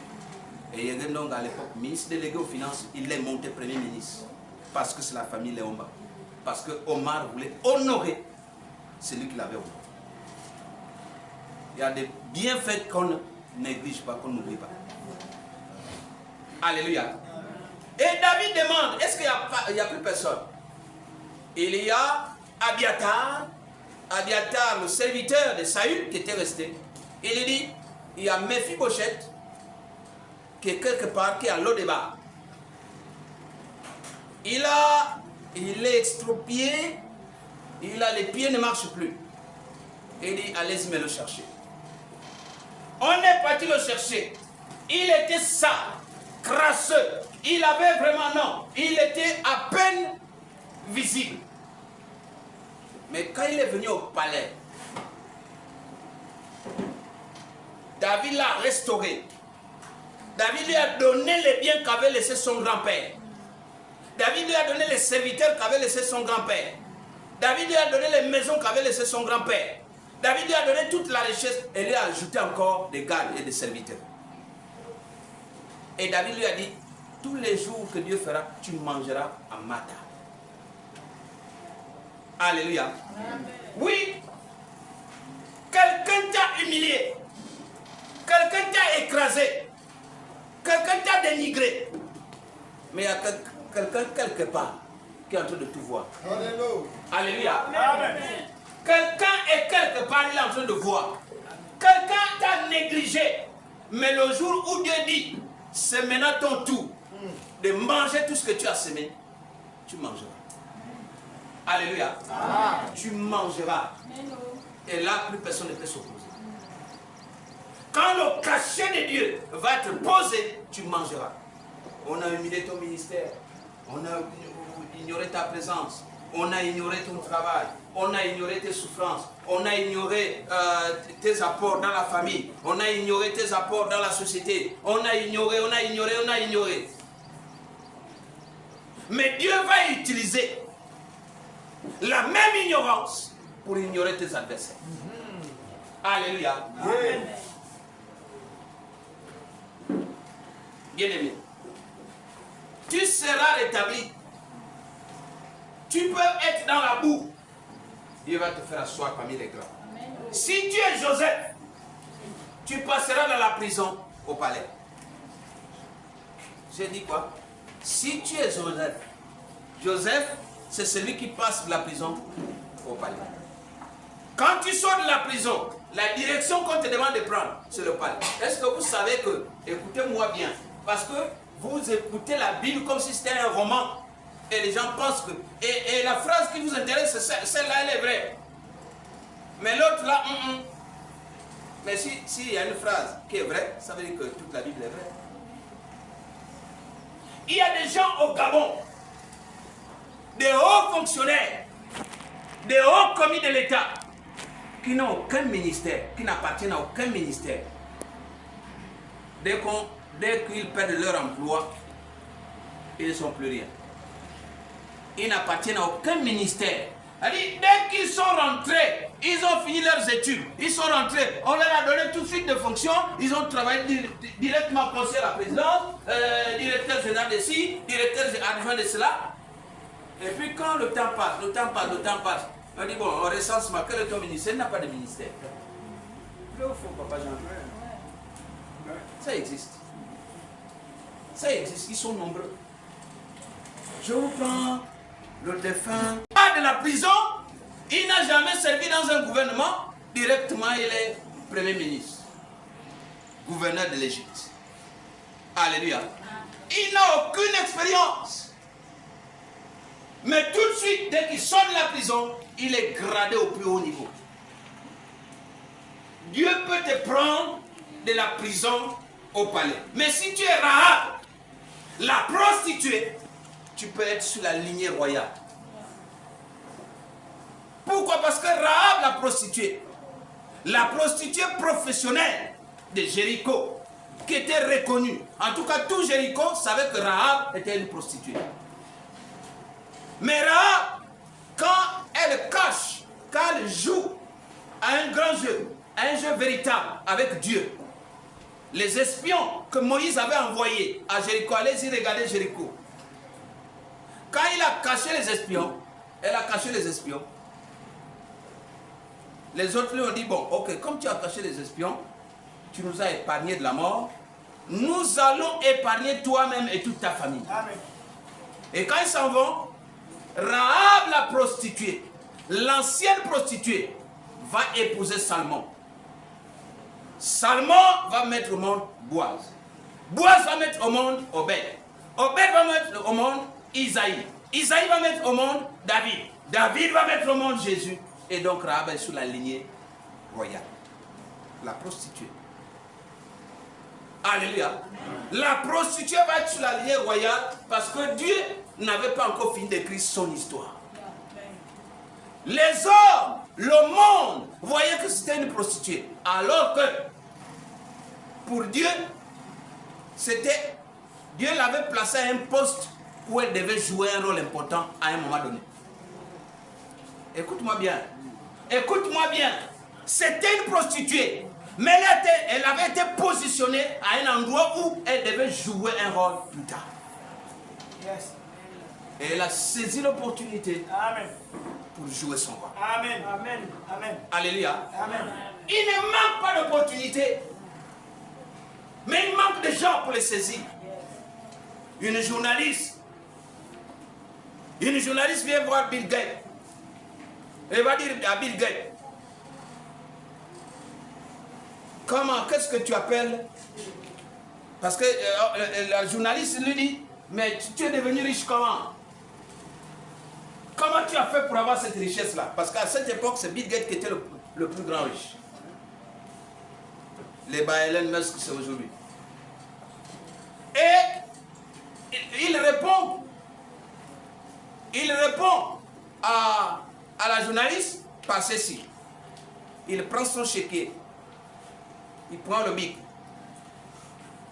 Et Yegendong, à l'époque, ministre délégué aux finances, il est monté premier ministre. Parce que c'est la famille Léomba. Parce que Omar voulait honorer celui qu'il avait honoré. Il y a des bienfaits qu'on ne néglige pas, qu'on n'oublie pas. Alléluia. Et David demande, est-ce qu'il n'y a plus personne? Il y a Abiatar, le serviteur de Saül qui était resté. Il dit, il y a Mephibosheth qui est quelque part, qui est à Lo-Debar. Il est extropié, les pieds ne marchent plus. Il dit, allez-y me le chercher. On est parti le chercher. Il était sale, crasseux. Il avait vraiment non. Il était à peine visible. Mais quand il est venu au palais, David l'a restauré. David lui a donné les biens qu'avait laissé son grand-père. David lui a donné les serviteurs qu'avait laissé son grand-père. David lui a donné les maisons qu'avait laissé son grand-père. David lui a donné toute la richesse et lui a ajouté encore des gardes et des serviteurs. Et David lui a dit, tous les jours que Dieu fera, tu mangeras à ma table. Alléluia. Amen. Oui, quelqu'un t'a humilié, quelqu'un t'a écrasé, quelqu'un t'a dénigré, mais il y a quelqu'un quelque part qui est en train de tout voir. Alléluia. Alléluia. Amen. Quelqu'un est quelque part, il est en train de voir. Quelqu'un t'a négligé. Mais le jour où Dieu dit, c'est maintenant ton tour de manger tout ce que tu as semé, tu mangeras. Alléluia. Tu mangeras. Et là, plus personne ne peut s'opposer. Quand le cachet de Dieu va être posé, tu mangeras. On a humilié ton ministère. On a ignoré ta présence. On a ignoré ton travail. On a ignoré tes souffrances. On a ignoré tes apports dans la famille. On a ignoré tes apports dans la société. On a ignoré. Mais Dieu va utiliser la même ignorance pour ignorer tes adversaires. Alléluia. Amen. Bien-aimé, tu seras rétabli. Tu peux être dans la boue. Dieu va te faire asseoir parmi les grands. Si tu es Joseph, tu passeras dans la prison au palais. J'ai dit quoi? Si tu es Joseph, Joseph, c'est celui qui passe de la prison au palais. Quand tu sors de la prison, la direction qu'on te demande de prendre, c'est le palais. Est-ce que vous savez que, écoutez-moi bien, parce que vous écoutez la Bible comme si c'était un roman, et les gens pensent que... Et la phrase qui vous intéresse, celle-là, elle est vraie. Mais l'autre là, Mais s'il y a une phrase qui est vraie, ça veut dire que toute la Bible est vraie. Il y a des gens au Gabon, des hauts fonctionnaires, des hauts commis de l'État, qui n'ont aucun ministère, qui n'appartiennent à aucun ministère. Dès qu'ils perdent leur emploi, ils ne sont plus rien. Ils n'appartiennent à aucun ministère. Dès qu'ils sont rentrés, ils ont fini leurs études, ils sont rentrés, on leur a donné tout de suite de fonctions, ils ont travaillé directement conseiller à la présidence, directeur général de ci, directeur adjoint de cela. Et puis quand le temps passe, on dit bon, on recense, quel est ton ministère? Il n'a pas de ministère. Le faux papa Jean. Ça existe. Ça existe, ils sont nombreux. Je vous prends le défunt. Pas de la prison, il n'a jamais servi dans un gouvernement. Directement, il est premier ministre, gouverneur de l'Égypte. Alléluia. Il n'a aucune expérience. Mais tout de suite, dès qu'il sort de la prison, il est gradé au plus haut niveau. Dieu peut te prendre de la prison au palais. Mais si tu es Rahab, la prostituée, tu peux être sur la lignée royale. Pourquoi? Parce que Rahab, la prostituée professionnelle de Jéricho, qui était reconnue. En tout cas, tout Jéricho savait que Rahab était une prostituée. Mais Rahab, quand elle cache, quand elle joue à un grand jeu, à un jeu véritable avec Dieu, les espions que Moïse avait envoyés à Jéricho, allez-y regarder Jéricho. Quand il a caché les espions, elle a caché les espions. Les autres lui ont dit, bon, ok, comme tu as caché les espions, tu nous as épargné de la mort, nous allons épargner toi-même et toute ta famille. Amen. Et quand ils s'en vont, Rahab la prostituée, l'ancienne prostituée, va épouser Salmon. Salmon va mettre au monde Boaz. Boaz va mettre au monde Obed. Obed va mettre au monde Isaïe. Isaïe va mettre au monde David. David va mettre au monde Jésus. Et donc Rahab est sous la lignée royale. La prostituée. Alléluia. La prostituée va être sous la lignée royale parce que Dieu n'avait pas encore fini d'écrire son histoire. Les hommes, le monde, voyaient que c'était une prostituée. Alors que, pour Dieu, Dieu l'avait placée à un poste où elle devait jouer un rôle important à un moment donné. Écoute-moi bien. Écoute-moi bien. C'était une prostituée. Mais elle avait été positionnée à un endroit où elle devait jouer un rôle plus tard. Yes. Et elle a saisi l'opportunité Amen. pour jouer son rôle. Amen. Amen. Amen. Alléluia. Amen. Il ne manque pas d'opportunité. Mais il manque de gens pour les saisir. Une journaliste Une journaliste vient voir Bill Gates. Elle va dire à Bill Gates, comment, qu'est-ce que tu appelles? Parce que la journaliste lui dit, mais tu es devenu riche comment? Comment tu as fait pour avoir cette richesse-là? Parce qu'à cette époque, c'est Bill Gates qui était le plus grand riche. Les Elon Musk, c'est aujourd'hui. Et il répond à la journaliste par ceci. Il prend son chéquier, il prend le bic,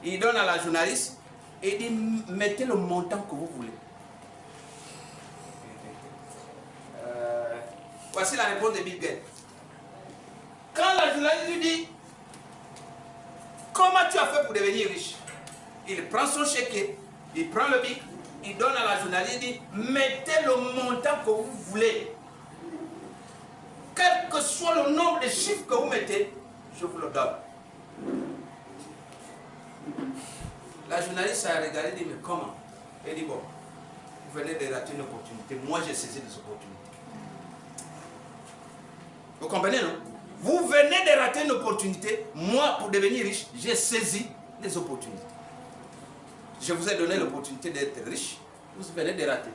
il donne à la journaliste et dit mettez le montant que vous voulez. Voici la réponse de Bill Gates. Quand la journaliste lui dit comment tu as fait pour devenir riche, il prend son chéquier, il prend le bic, il donne à la journaliste, il dit mettez le montant que vous voulez. Quel que soit le nombre de chiffres que vous mettez, je vous le donne. La journaliste a regardé et dit mais comment? Elle dit bon, vous venez de rater une opportunité, moi j'ai saisi les opportunités. Vous comprenez, non? Vous venez de rater une opportunité, moi pour devenir riche, j'ai saisi les opportunités. Je vous ai donné l'opportunité d'être riche, vous venez de rater.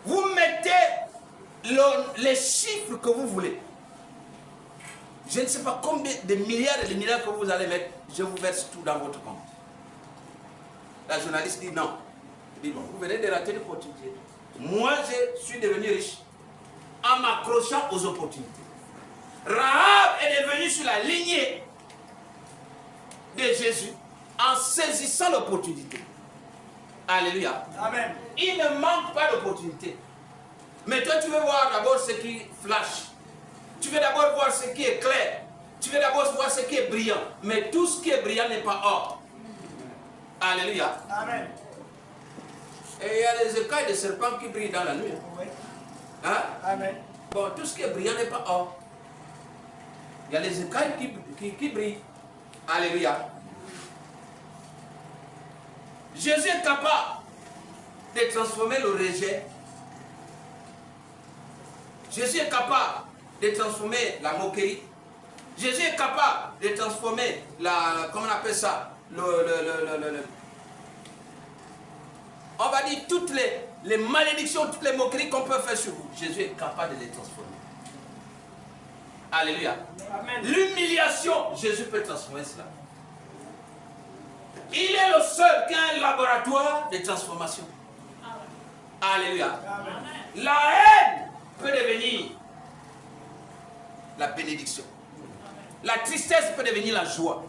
Vous mettez les chiffres que vous voulez. Je ne sais pas combien de milliards et de milliards que vous allez mettre, je vous verse tout dans votre compte. La journaliste dit non. Elle dit bon, vous venez de rater une opportunité. Moi, je suis devenu riche en m'accrochant aux opportunités. Rahab est devenu sur la lignée de Jésus en saisissant l'opportunité. Alléluia. Amen. Il ne manque pas d'opportunité. Mais toi, tu veux voir d'abord ce qui flash. Tu veux d'abord voir ce qui est clair. Tu veux d'abord voir ce qui est brillant. Mais tout ce qui est brillant n'est pas or. Alléluia. Amen. Et il y a les écailles de serpents qui brillent dans la nuit. Oui. Hein? Amen. Bon, tout ce qui est brillant n'est pas or. Il y a les écailles qui brillent. Alléluia. Jésus est capable de transformer le rejet. Jésus est capable de transformer la moquerie. Jésus est capable de transformer comment on appelle ça, on va dire toutes les malédictions, toutes les moqueries qu'on peut faire sur vous. Jésus est capable de les transformer. Alléluia. L'humiliation, Jésus peut transformer cela. Il est le seul qui a un laboratoire de transformation. Alléluia. La haine peut devenir la bénédiction. La tristesse peut devenir la joie.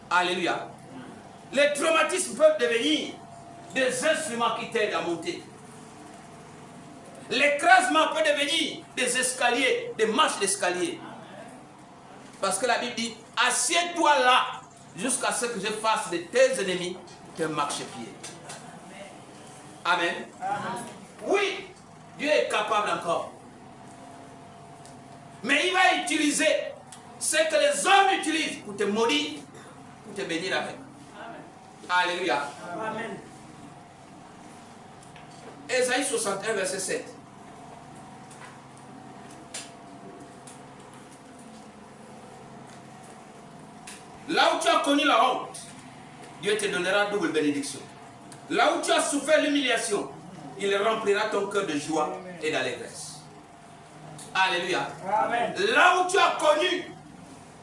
Alléluia. Les traumatismes peuvent devenir des instruments qui t'aident à monter. L'écrasement peut devenir des escaliers, des marches d'escalier. Parce que la Bible dit, assieds-toi là jusqu'à ce que je fasse de tes ennemis tes marchepieds. Amen. Amen. Oui, Dieu est capable encore. Mais il va utiliser ce que les hommes utilisent pour te maudire, pour te bénir avec. Amen. Alléluia. Amen. Ésaïe 61, verset 7. Là où tu as connu la honte, Dieu te donnera double bénédiction. Là où tu as souffert l'humiliation, il remplira ton cœur de joie et d'allégresse. Alléluia. Amen. Là où tu as connu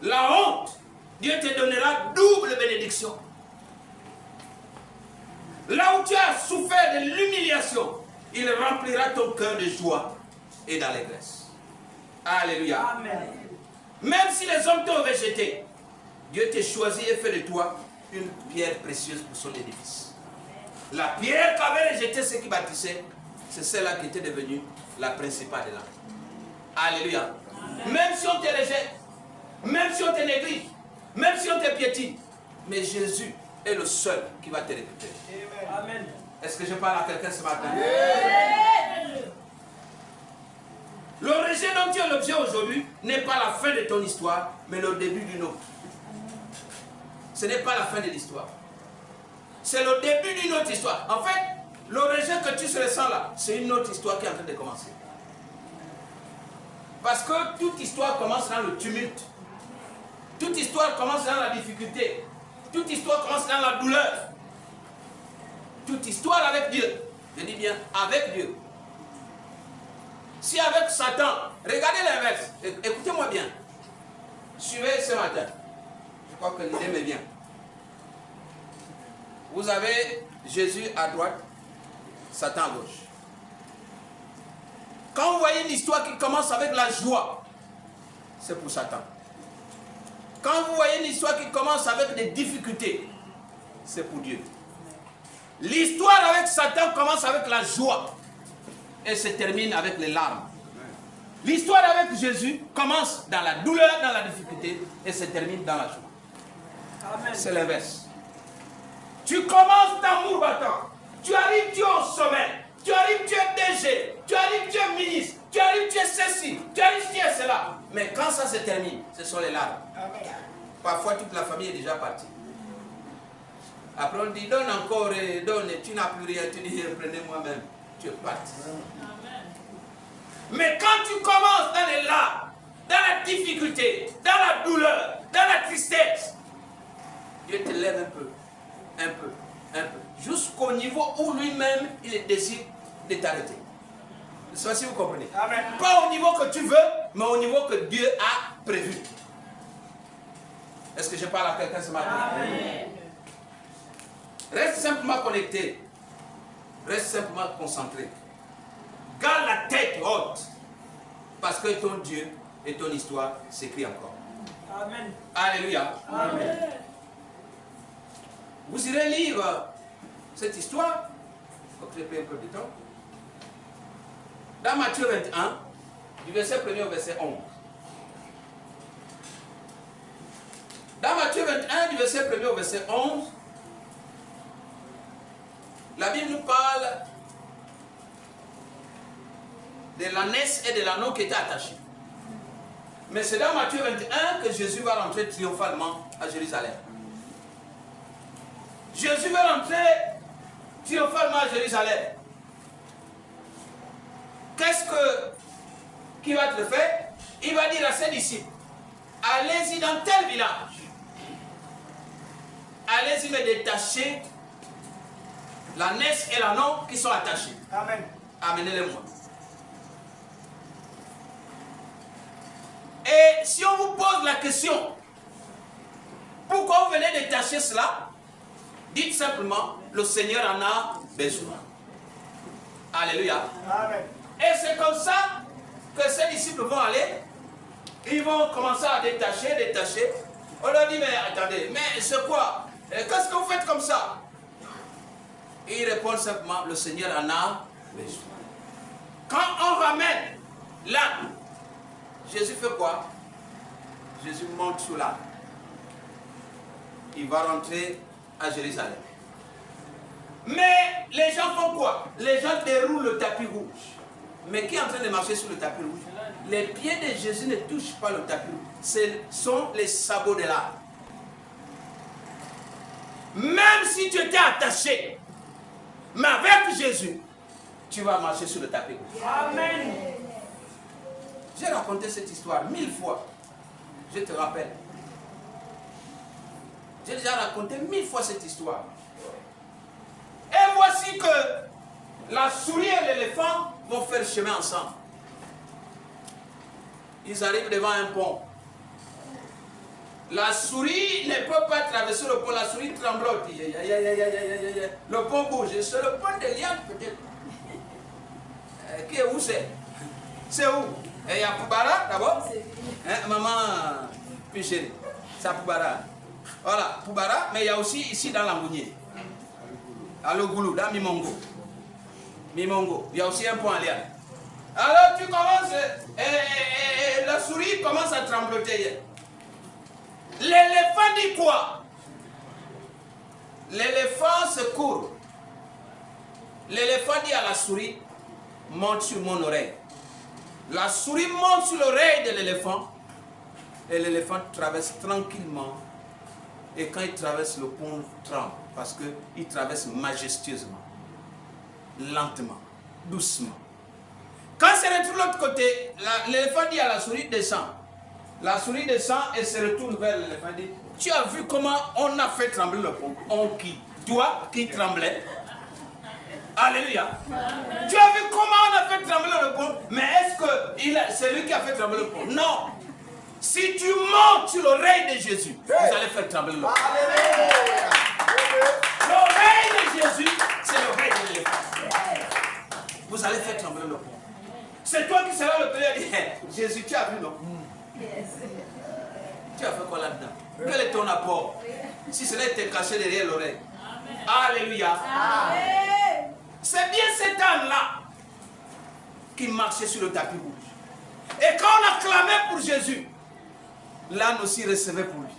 la honte, Dieu te donnera double bénédiction. Là où tu as souffert de l'humiliation, il remplira ton cœur de joie et d'allégresse. Alléluia. Amen. Même si les hommes t'ont rejeté, Dieu t'a choisi et fait de toi une pierre précieuse pour son édifice. La pierre qu'avaient rejeté ceux qui bâtissaient, c'est celle-là qui était devenue la principale de l'âme. Alléluia. Amen. Même si on te rejette, même si on te néglige, même si on te piétine, mais Jésus est le seul qui va te récupérer. Amen. Est-ce que je parle à quelqu'un ce matin? Amen. Le rejet dont tu es l'objet aujourd'hui n'est pas la fin de ton histoire, mais le début d'une autre. Ce n'est pas la fin de l'histoire. C'est le début d'une autre histoire. En fait, Le rejet que tu ressens là, c'est une autre histoire qui est en train de commencer. Parce que toute histoire commence dans le tumulte. Toute histoire commence dans la difficulté. Toute histoire commence dans la douleur. Toute histoire avec Dieu. Je dis bien avec Dieu. Si avec Satan, regardez l'inverse. Écoutez-moi bien. Suivez ce matin. Je crois que l'idée me vient. Vous avez Jésus à droite, Satan à gauche. Quand vous voyez une histoire qui commence avec la joie, c'est pour Satan. Quand vous voyez une histoire qui commence avec des difficultés, c'est pour Dieu. L'histoire avec Satan commence avec la joie et se termine avec les larmes. L'histoire avec Jésus commence dans la douleur, dans la difficulté et se termine dans la joie. C'est l'inverse. Tu commences d'amour battant. Tu arrives, tu es au sommet. Tu arrives, tu es DG. Tu arrives, tu es ministre. Tu arrives, tu es ceci. Tu arrives, tu es cela. Mais quand ça se termine, ce sont les larmes. Parfois, toute la famille est déjà partie. Après, on dit, donne encore et donne. Tu n'as plus rien. Tu dis, reprenez moi-même. Tu es parti. Mais quand tu commences dans les larmes, dans la difficulté, dans la douleur, dans la tristesse, Dieu te lève un peu. Un peu, un peu, jusqu'au niveau où lui-même, il décide de t'arrêter. Je ne sais pas si vous comprenez. Amen. Pas au niveau que tu veux, mais au niveau que Dieu a prévu. Est-ce que je parle à quelqu'un ce matin? Amen. Reste simplement connecté. Reste simplement concentré. Garde la tête haute. Parce que ton Dieu et ton histoire s'écrit encore. Amen. Alléluia. Amen. Vous irez lire cette histoire. Il faut que j'ai pris un peu de temps. Dans Matthieu 21, du verset 1er au verset 11. Dans Matthieu 21, du verset 1er au verset 11, la Bible nous parle de l'ânesse et de l'anneau qui étaient attachés. Mais c'est dans Matthieu 21 que Jésus va rentrer triomphalement à Jérusalem. Jésus va rentrer triomphalement à Jérusalem. Qui va être fait? Il va dire à ses disciples, allez-y dans tel village. Allez-y me détacher l'ânesse et l'anneau qui sont attachés. Amen. Amenez-les-moi. Et si on vous pose la question, pourquoi vous venez détacher cela? Dites simplement, le Seigneur en a besoin. Alléluia. Amen. Et c'est comme ça que ces disciples vont aller. Ils vont commencer à détacher. On leur dit, mais attendez, mais c'est quoi? Qu'est-ce que vous faites comme ça? Et ils répondent simplement, le Seigneur en a besoin. Quand on ramène l'âne, Jésus fait quoi? Jésus monte sur l'âne. Il va rentrer à Jérusalem. Mais les gens font quoi? Les gens déroulent le tapis rouge. Mais qui est en train de marcher sur le tapis rouge? Les pieds de Jésus ne touchent pas le tapis rouge. Ce sont les sabots de l'âne. Même si tu étais attaché, mais avec Jésus, tu vas marcher sur le tapis rouge. Amen. J'ai raconté cette histoire 1000 fois. Je te rappelle. J'ai déjà raconté 1000 fois cette histoire. Et voici que la souris et l'éléphant vont faire chemin ensemble. Ils arrivent devant un pont. La souris ne peut pas traverser le pont. La souris tremblote. Le pont bouge. C'est le pont de Liane peut-être. Où c'est? C'est où? Il y a Poubara d'abord. Maman Picheri. C'est Poubara. Voilà, Poubara, mais il y a aussi ici dans l'Ambounier. À Logoulou, dans Mimongo. Il y a aussi un pont à Liane. Alors tu commences, et la souris commence à trembloter. L'éléphant dit quoi? L'éléphant se court. L'éléphant dit à la souris, monte sur mon oreille. La souris monte sur l'oreille de l'éléphant. Et l'éléphant traverse tranquillement. Et quand il traverse, le pont tremble. Parce qu'il traverse majestueusement. lentement, doucement. Quand c'est retourne de l'autre côté, l'éléphant dit à la souris, descend. La souris descend et se retourne vers l'éléphant et dit, tu as vu comment on a fait trembler le pont? On qui? Toi qui tremblais. Alléluia. Tu as vu comment on a fait trembler le pont? Mais est-ce que c'est lui qui a fait trembler le pont? Non. Si tu montes sur l'oreille de Jésus, vous allez faire trembler le pont. L'oreille de Jésus, c'est l'oreille de l'éléphant. Vous allez faire trembler le pont. C'est toi qui seras le premier à dire, Jésus, tu as vu, non? Tu as fait quoi là-dedans? Quel est ton apport? Si cela était caché derrière l'oreille. Alléluia. C'est bien cet âne-là qui marchait sur le tapis rouge. Et quand on a clamé pour Jésus, l'âne aussi recevait pour lui.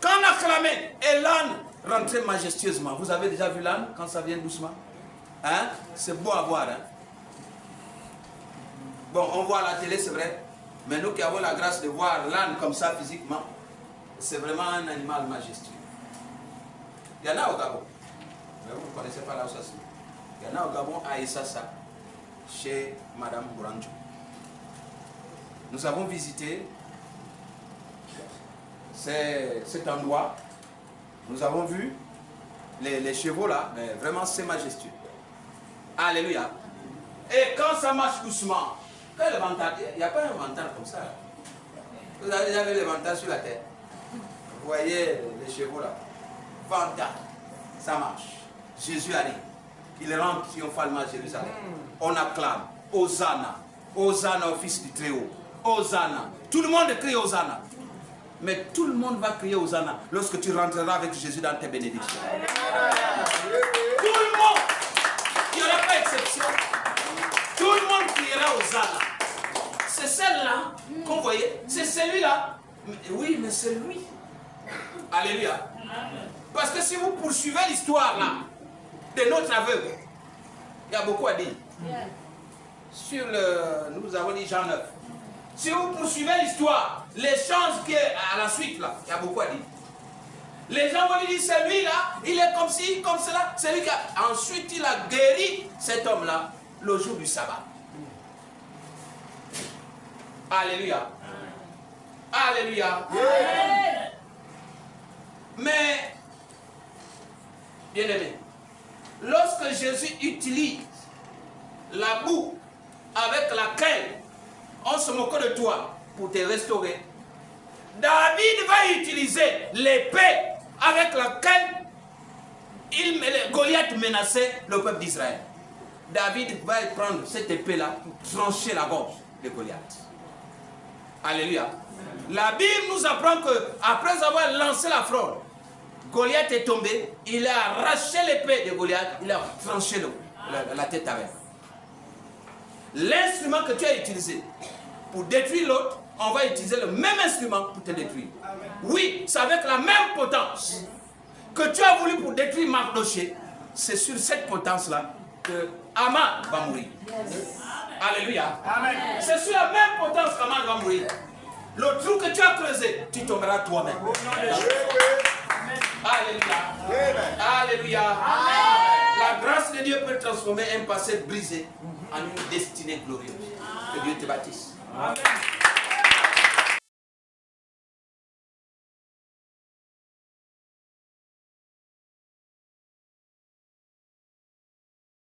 Quand on a clamé, et l'âne rentrait majestueusement. Vous avez déjà vu l'âne quand ça vient doucement? Hein? C'est beau à voir. Hein? Bon, on voit à la télé, c'est vrai. Mais nous qui avons la grâce de voir l'âne comme ça physiquement, c'est vraiment un animal majestueux. Il y en a au Gabon. Mais vous ne connaissez pas là où ça se trouve. Il y en a au Gabon, à Essassa, chez Madame Bouranjo. Nous avons visité cet endroit. Nous avons vu les chevaux là, mais vraiment c'est majestueux. Alléluia. Et quand ça marche doucement, quel ventard? Il n'y a pas un ventard comme ça. Vous avez déjà vu les ventards sur la tête? Vous voyez les chevaux là. Ventard, ça marche. Jésus arrive. Il rentre triomphalement à Jérusalem. On acclame. Hosanna. Hosanna au Fils du Très-Haut. Hosanna. Tout le monde crie Hosanna. Mais tout le monde va crier Hosanna lorsque tu rentreras avec Jésus dans tes bénédictions. Tout le monde. Il n'y aura pas d'exception. Tout le monde criera Hosanna. C'est celle-là qu'on voyait. C'est celui-là. Oui, mais c'est lui. Alléluia. Parce que si vous poursuivez l'histoire là, de notre aveugle, il y a beaucoup à dire. Sur nous avons dit Jean 9. Si vous poursuivez l'histoire, les choses qui est à la suite là, il y a beaucoup à dire. Les gens vont lui dire, celui-là, il est comme ci, comme cela. C'est lui qui a... Ensuite, il a guéri cet homme-là le jour du sabbat. Alléluia. Alléluia. Mais, bien aimé, lorsque Jésus utilise la boue avec laquelle on se moque de toi pour te restaurer, David va utiliser l'épée avec laquelle Goliath menaçait le peuple d'Israël. David va prendre cette épée-là pour trancher la gorge de Goliath. Alléluia. La Bible nous apprend qu'après avoir lancé la fraude, Goliath est tombé, il a arraché l'épée de Goliath, il a tranché la tête avec. L'instrument que tu as utilisé pour détruire l'autre, on va utiliser le même instrument pour te détruire. Oui, c'est avec la même potence que tu as voulu pour détruire Mardoché. C'est sur cette potence-là que Aman va mourir. Alléluia. C'est sur la même potence qu'Aman va mourir. Le trou que tu as creusé, tu tomberas toi-même. Alléluia. Alléluia. La grâce de Dieu peut transformer un passé brisé en une destinée glorieuse. Que Dieu te bâtisse. Amen.